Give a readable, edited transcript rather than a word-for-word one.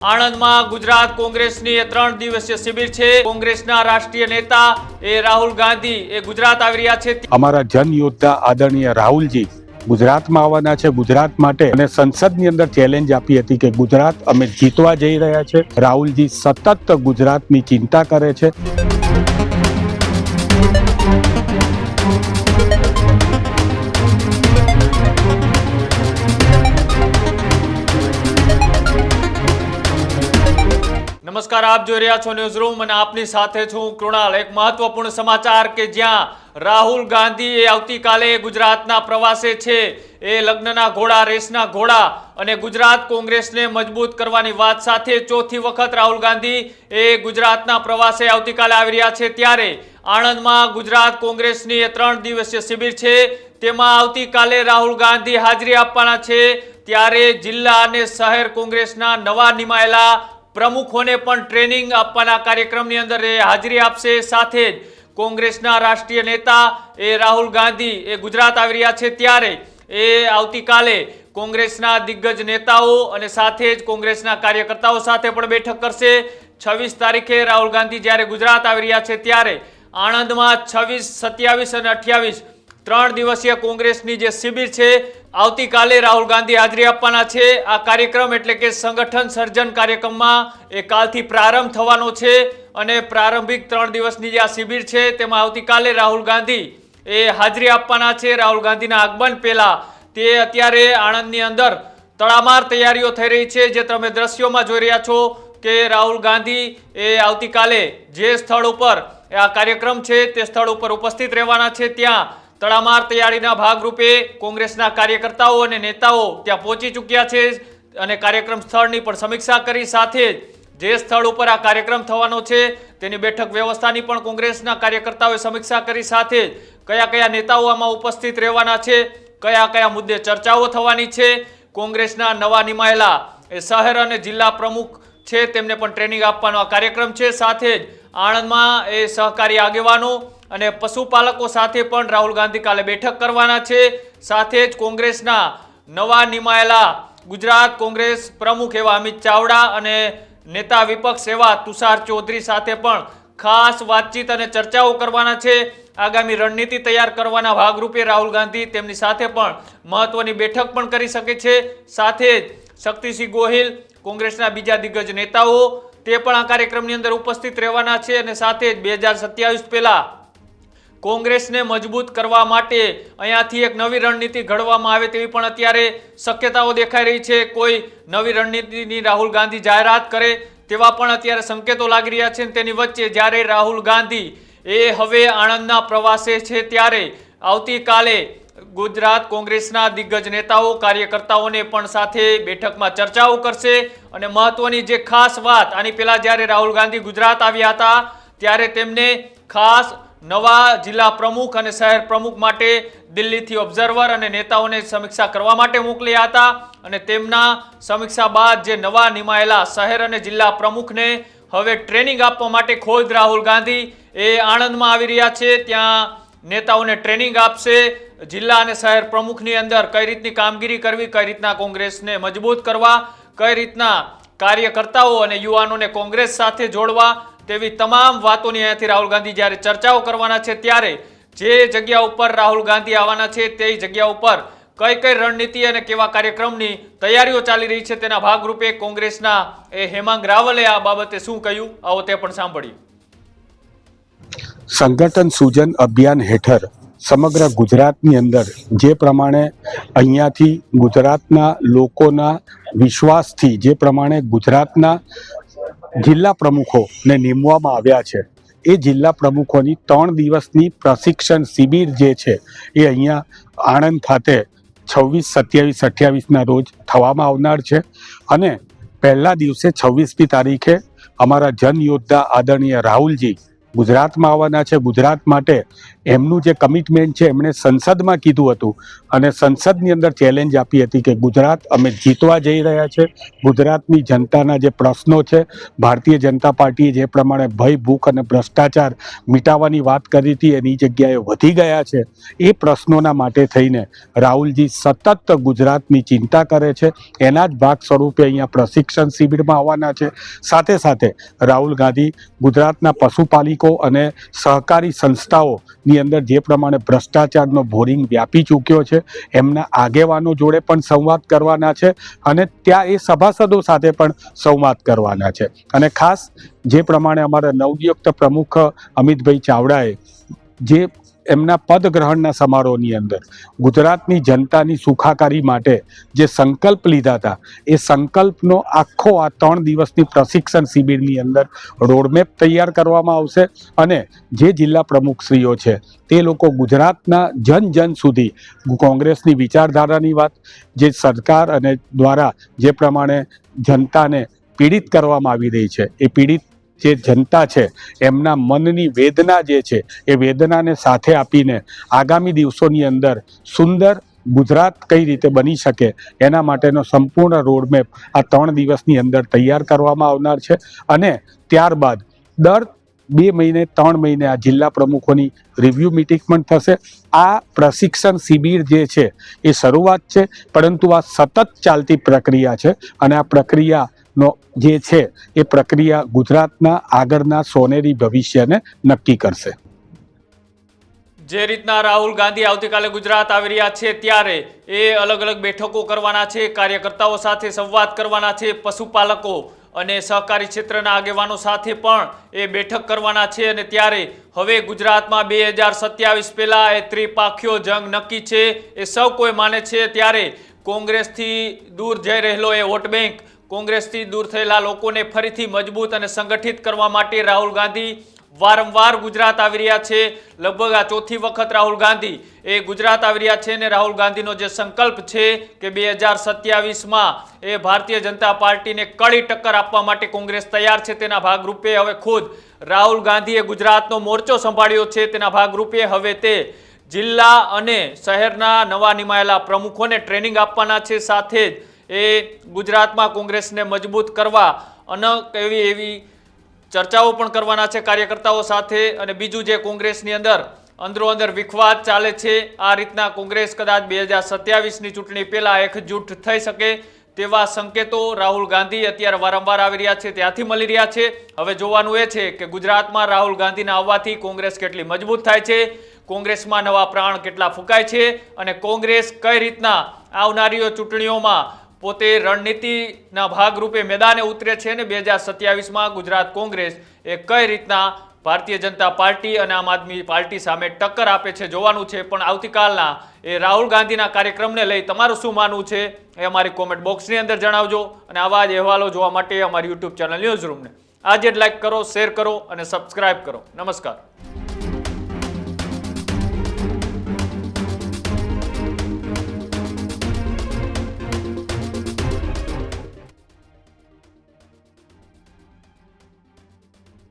આણંદમાં ગુજરાત કોંગ્રેસની 3 દિવસીય શિબિર છે। કોંગ્રેસના રાષ્ટ્રીય નેતા રાહુલ ગાંધી ગુજરાત આવી રહ્યા છે। અમારા જન યોદ્ધા આદરણીય રાહુલજી ગુજરાતમાં આવવાના છે। ગુજરાત માટે અને સંસદની અંદર ચેલેન્જ આપી હતી કે ગુજરાત અમે જીતવા જઈ રહ્યા છે। રાહુલજી સતત ગુજરાતની ચિંતા કરે છે। નમસ્કાર, આપ જોઈ રહ્યા છો ન્યૂઝ રૂમ અને આપની સાથે છું કૃણાલ। એક મહત્વપૂર્ણ સમાચાર કે જ્યાં રાહુલ ગાંધી આવતીકાલે ગુજરાતના પ્રવાસે છે। લગ્નના ઘોડા, રેસના ઘોડા અને ગુજરાત કોંગ્રેસને મજબૂત કરવાની વાત સાથે ચોથી વખત રાહુલ ગાંધી ગુજરાતના પ્રવાસે આવતીકાલે આવી રહ્યા છે। ત્યારે આણંદમાં ગુજરાત કોંગ્રેસની 3 દિવસીય શિબિર છે, તેમાં આવતીકાલે રાહુલ ગાંધી હાજરી આપવાના છે। ત્યારે જિલ્લા અને શહેર કોંગ્રેસના નવા નિમાયેલા પ્રમુખોને પણ ટ્રેનિંગ આપવાના કાર્યક્રમની અંદર હાજરી આપશે। સાથે જ કોંગ્રેસના રાષ્ટ્રીય નેતા રાહુલ ગાંધી ગુજરાત આવી રહ્યા છે। ત્યારે આવતીકાલે કોંગ્રેસના દિગ્ગજ નેતાઓ અને સાથે જ કોંગ્રેસના કાર્યકર્તાઓ સાથે પણ બેઠક કરશે। 26 તારીખે રાહુલ ગાંધી જ્યારે ગુજરાત આવી રહ્યા છે ત્યારે આણંદમાં 26, 27 અને 28 3 દિવસીય કોંગ્રેસની જે શિબિર છે, આવતીકાલે રાહુલ ગાંધી હાજરી આપવાના છે। આ કાર્યક્રમ એટલે કે સંગઠન સર્જન કાર્યક્રમમાં કાલથી પ્રારંભ થવાનો છે અને પ્રારંભિક 3 દિવસની જે આ શિબિર છે તેમાં આવતીકાલે રાહુલ ગાંધી હાજરી આપવાના છે। રાહુલ ગાંધીના આગમન પહેલા તે અત્યારે આણંદની અંદર તડામાર તૈયારીઓ થઈ રહી છે, જે તમે દ્રશ્યોમાં જોઈ રહ્યા છો કે રાહુલ ગાંધી આવતીકાલે જે સ્થળ ઉપર આ કાર્યક્રમ છે તે સ્થળ ઉપર ઉપસ્થિત રહેવાના છે। ત્યાં તડામાર તૈયારીના ભાગરૂપે કોંગ્રેસના કાર્યકર્તાઓ અને નેતાઓ ત્યાં પહોંચી ચૂક્યા છે અને કાર્યક્રમ સ્થળની પણ સમીક્ષા કરી। સાથે જ જે સ્થળ ઉપર આ કાર્યક્રમ થવાનો છે તેની બેઠક વ્યવસ્થાની પણ કોંગ્રેસના કાર્યકર્તાઓએ સમીક્ષા કરી। સાથે જ કયા કયા નેતાઓ આમાં ઉપસ્થિત રહેવાના છે, કયા કયા મુદ્દે ચર્ચાઓ થવાની છે, કોંગ્રેસના નવા નિમાયેલા શહેર અને જિલ્લા પ્રમુખ છે તેમને પણ ટ્રેનિંગ આપવાનો આ કાર્યક્રમ છે। સાથે જ આણંદમાં સહકારી આગેવાનો અને પશુપાલકો સાથે પણ રાહુલ ગાંધી કાલે બેઠક કરવાના છે। સાથે જ કોંગ્રેસના નવા નિમાયેલા ગુજરાત કોંગ્રેસ પ્રમુખ એવા અમિત ચાવડા અને નેતા વિપક્ષ એવા તુષાર ચૌધરી સાથે પણ ખાસ વાતચીત અને ચર્ચાઓ કરવાના છે। આગામી રણનીતિ તૈયાર કરવાના ભાગરૂપે રાહુલ ગાંધી તેમની સાથે પણ મહત્વની બેઠક પણ કરી શકે છે। સાથે જ શક્તિસિંહ ગોહિલ, કોંગ્રેસના બીજા દિગ્ગજ નેતાઓ તે પણ આ કાર્યક્રમની અંદર ઉપસ્થિત રહેવાના છે। અને સાથે જ 2027 પહેલા કોંગ્રેસને મજબૂત કરવા માટે અહીંયાથી એક નવી રણનીતિ ઘડવામાં આવે તેવી પણ અત્યારે શક્યતાઓ દેખાઈ રહી છે। કોઈ નવી રણનીતિની રાહુલ ગાંધી જાહેરાત કરે તેવા પણ અત્યારે સંકેતો લાગી રહ્યા છે। તેની વચ્ચે જ્યારે રાહુલ ગાંધી હવે આણંદના પ્રવાસે છે ત્યારે આવતીકાલે ગુજરાત કોંગ્રેસના દિગ્ગજ નેતાઓ કાર્યકર્તાઓને પણ સાથે બેઠકમાં ચર્ચાઓ કરશે। અને મહત્વની જે ખાસ વાત, આની પહેલા જ્યારે રાહુલ ગાંધી ગુજરાત આવ્યા હતા ત્યારે તેમને ખાસ નવા જિલ્લા પ્રમુખ અને શહેર પ્રમુખ માટે દિલ્હીથી ઓબ્ઝર્વર અને નેતાઓને સમીક્ષા કરવા માટે મોકલ્યા હતા અને તેમના સમીક્ષા બાદ જે નવા નિમાયેલા શહેર અને જિલ્લા પ્રમુખને હવે ટ્રેનિંગ આપવા માટે ખુદ રાહુલ ગાંધી આણંદમાં આવી રહ્યા છે। ત્યાં નેતાઓને ટ્રેનિંગ આપશે। જિલ્લા અને શહેર પ્રમુખની અંદર કઈ રીતની કામગીરી કરવી, કઈ રીતના કોંગ્રેસને મજબૂત કરવા, કઈ રીતના કાર્યકર્તાઓ અને યુવાનોને કોંગ્રેસ સાથે જોડવા, તેવી તમામ વાતોની અહીંયાથી રાહુલ ગાંધી જ્યારે ચર્ચાઓ કરવાના છે ત્યારે જે જગ્યા ઉપર રાહુલ ગાંધી આવવાના છે તે જગ્યા ઉપર કઈ કઈ રણનીતિ અને કેવા કાર્યક્રમની તૈયારીઓ ચાલી રહી છે તેના ભાગરૂપે કોંગ્રેસના હેમાંગ રાવલે આ બાબતે શું કહ્યું, આવો તે પણ સાંભળ્યું। સંગઠન સૂજન અભિયાન હેઠળ સમગ્ર ગુજરાતની અંદર જે પ્રમાણે અહીંયાથી ગુજરાતના લોકોના વિશ્વાસથી જે પ્રમાણે ગુજરાતના જિલ્લા પ્રમુખોને નીમવામાં આવ્યા છે, એ જિલ્લા પ્રમુખોની 3 દિવસની પ્રશિક્ષણ શિબિર જે છે એ અહીંયા આણંદ ખાતે 26, 27, 28ના રોજ થવામાં આવનાર છે। અને પહેલા દિવસે 26મી તારીખે અમારા જન યોદ્ધા આદરણીય રાહુલજી ગુજરાતમાં આવવાના છે। ગુજરાત માટે એમનું જે કમિટમેન્ટ છે એમણે સંસદમાં કીધું હતું અને સંસદની અંદર ચેલેન્જ આપી હતી કે ગુજરાત અમે જીતવા જઈ રહ્યા છે. ગુજરાતની જનતાના જે પ્રશ્નો છે, ભારતીય જનતા પાર્ટીએ જે પ્રમાણે ભય, ભૂખ અને ભ્રષ્ટાચાર મિટાવવાની વાત કરી હતી એની જગ્યાએ વધી ગયા છે. એ પ્રશ્નોના માટે થઈને રાહુલજી સતત ગુજરાતની ચિંતા કરે છે. એના જ ભાગ સ્વરૂપે અહીંયા પ્રશિક્ષણ શિબિરમાં આવવાના છે. સાથે સાથે રાહુલ ગાંધી ગુજરાતના પશુપાલકો અને સહકારી સંસ્થાઓની અંદર જે પ્રમાણે ભ્રષ્ટાચારનો ભોરિંગ વ્યાપી ચૂક્યો છે એમના આગેવાનો જોડે પણ સંવાદ કરવાના છે અને ત્યાં એ સભાસદો સાથે પણ સંવાદ કરવાના છે. અને ખાસ જે પ્રમાણે અમારા નવનિયુક્ત પ્રમુખ અમિતભાઈ ચાવડાએ જે એમના પદગ્રહણના સમારોહની અંદર ગુજરાતની જનતાની સુખાકારી માટે જે સંકલ્પ લીધા હતા એ સંકલ્પનો આખો આ 3 દિવસની પ્રશિક્ષણ શિબિરની અંદર રોડમેપ તૈયાર કરવામાં આવશે અને જે જિલ્લા પ્રમુખશ્રીઓ છે તે લોકો ગુજરાતના જન જન સુધી કોંગ્રેસની વિચારધારાની વાત, જે સરકાર અને દ્વારા જે પ્રમાણે જનતાને પીડિત કરવામાં આવી રહી છે એ પીડિત જે જનતા છે એમના મનની વેદના જે છે એ વેદનાને સાથે આપીને આગામી દિવસોની અંદર સુંદર ગુજરાત કઈ રીતે બની શકે એના માટેનો સંપૂર્ણ રોડમેપ આ 3 દિવસની અંદર તૈયાર કરવામાં આવનાર છે. અને ત્યારબાદ દર 2 મહિને 3 મહિને આ જિલ્લા પ્રમુખોની રિવ્યૂ મિટિંગ પણ થશે. આ પ્રશિક્ષણ શિબિર જે છે એ શરૂઆત છે, પરંતુ આ સતત ચાલતી પ્રક્રિયા છે અને આ પ્રક્રિયાનો જે છે એ પ્રક્રિયા ગુજરાતના આગળના સોનેરી ભવિષ્યને નક્કી કરશે. જે રીતના રાહુલ ગાંધી આવતીકાલે ગુજરાત આવી રહ્યા છે ત્યારે એ અલગ અલગ બેઠકો કરવાના છે, કાર્યકર્તાઓ સાથે સંવાદ કરવાના છે, પશુપાલકો અને સહકારી ક્ષેત્રના આગેવાનો સાથે પણ એ બેઠક કરવાના છે. અને ત્યારે હવે ગુજરાતમાં 2027 પહેલા એ ત્રિપાખીયો જંગ નક્કી છે એ સૌ કોઈ માને છે. ત્યારે કોંગ્રેસથી દૂર જઈ રહેલો એ વોટ બેંક, કોંગ્રેસથી દૂર થયેલા લોકોને ફરીથી મજબૂત અને સંગઠિત કરવા માટે રાહુલ ગાંધી વારંવાર ગુજરાત આવી રહ્યા છે. લગભગ આ 4થી વખત રાહુલ ગાંધી એ ગુજરાત આવી રહ્યા છે અને રાહુલ ગાંધીનો જે સંકલ્પ છે કે 2027માં એ ભારતીય જનતા પાર્ટીને કડી ટક્કર આપવા માટે કોંગ્રેસ તૈયાર છે. તેના ભાગરૂપે હવે ખુદ રાહુલ ગાંધીએ ગુજરાતનો મોરચો સંભાળ્યો છે. તેના ભાગરૂપે હવે તે જિલ્લા અને શહેરના નવા નિમાયેલા પ્રમુખોને ટ્રેનિંગ આપવાના છે. સાથે જ એ ગુજરાતમાં કોંગ્રેસને મજબૂત કરવા અનેક એવી ચર્ચાઓ પણ કરવાના છે કાર્યકર્તાઓ સાથે. અને બીજું જે કોંગ્રેસની અંદરો-અંદર વિખવાદ ચાલે છે, આ રીતના કોંગ્રેસ કદાચ 2027ની ચૂંટણી પહેલા એકજૂટ થઈ શકે તેવા સંકેતો રાહુલ ગાંધી અત્યારે વારંવાર આવી રહ્યા છે ત્યાંથી મળી રહ્યા છે. હવે જોવાનું એ છે કે ગુજરાતમાં રાહુલ ગાંધીના આવવાથી કોંગ્રેસ કેટલી મજબૂત થાય છે, કોંગ્રેસમાં નવા પ્રાણ કેટલા ફૂંકાય છે અને કોંગ્રેસ કઈ રીતના આવનારી ચૂંટણીઓમાં પોતે રણનીતિના ભાગરૂપે મેદાને ઉતરે છે અને 2027માં ગુજરાત કોંગ્રેસ એ કઈ રીતના ભારતીય જનતા પાર્ટી અને આમ આદમી પાર્ટી સામે ટક્કર આપે છે જોવાનું છે. પણ આવતીકાલના એ રાહુલ ગાંધીના કાર્યક્રમને લઈ તમારું શું માનવું છે એ અમારી કોમેન્ટ બોક્સની અંદર જણાવજો. અને આવા જ અહેવાલો જોવા માટે અમારી યુટ્યુબ ચેનલ ન્યૂઝ રૂમને આજે જ લાઈક કરો, શેર કરો અને સબસ્ક્રાઇબ કરો. નમસ્કાર.